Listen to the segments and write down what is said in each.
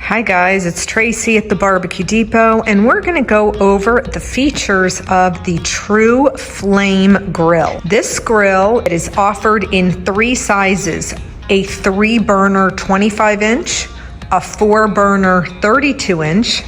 Hi guys, it's Tracy at the Barbecue Depot, and we're gonna go over the features of the True Flame Grill. This grill is offered in 3 sizes: a 3-burner 25-inch, a 4-burner 32-inch,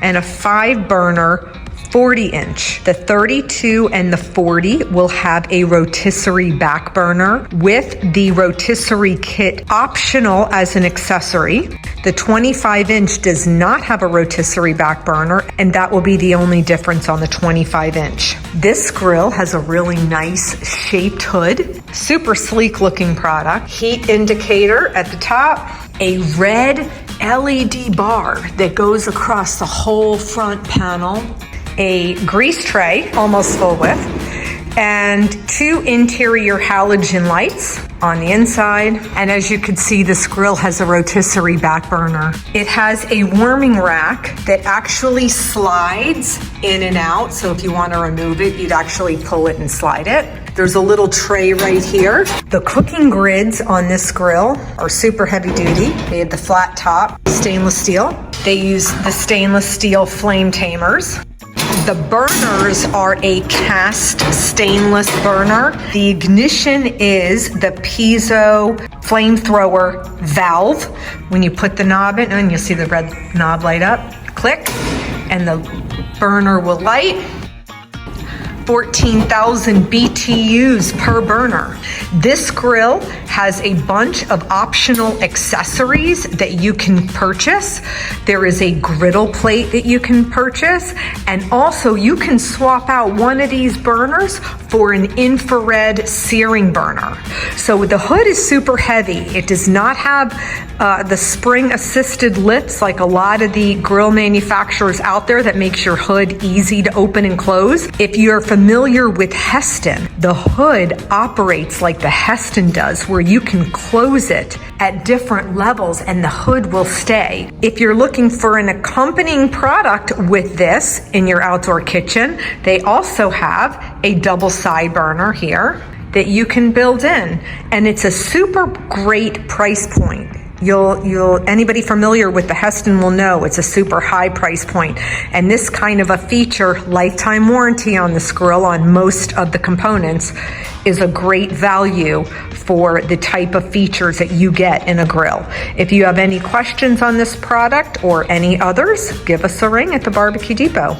and a 5-burner 40-inch. The 32 and the 40 will have a rotisserie back burner with the rotisserie kit optional as an accessory. The 25-inch does not have a rotisserie back burner, and that will be the only difference on the 25-inch. This grill has a really nice shaped hood, super sleek looking product, heat indicator at the top, a red LED bar that goes across the whole front panel, a grease tray, almost full width, and 2 interior halogen lights on the inside. And as you can see, this grill has a rotisserie back burner. It has a warming rack that actually slides in and out. So if you want to remove it, you'd actually pull it and slide it. There's a little tray right here. The cooking grids on this grill are super heavy duty. They have the flat top, stainless steel. They use the stainless steel flame tamers. The burners are a cast stainless burner. The ignition is the piezo flamethrower valve. When you put the knob in, and you'll see the red knob light up, click, and the burner will light. 14,000 BTUs per burner. This grill has a bunch of optional accessories that you can purchase. There is a griddle plate that you can purchase, and also you can swap out one of these burners for an infrared searing burner. So the hood is super heavy. It does not have the spring assisted lifts like a lot of the grill manufacturers out there that makes your hood easy to open and close. If you're familiar with Heston, the hood operates like the Heston does, where you can close it at different levels and the hood will stay. If you're looking for an accompanying product with this in your outdoor kitchen, they also have a double side burner here that you can build in, and it's a super great price point. Anybody familiar with the Heston will know it's a super high price point. And this kind of a feature, lifetime warranty on this grill on most of the components, is a great value for the type of features that you get in a grill. If you have any questions on this product or any others, give us a ring at the Barbecue Depot.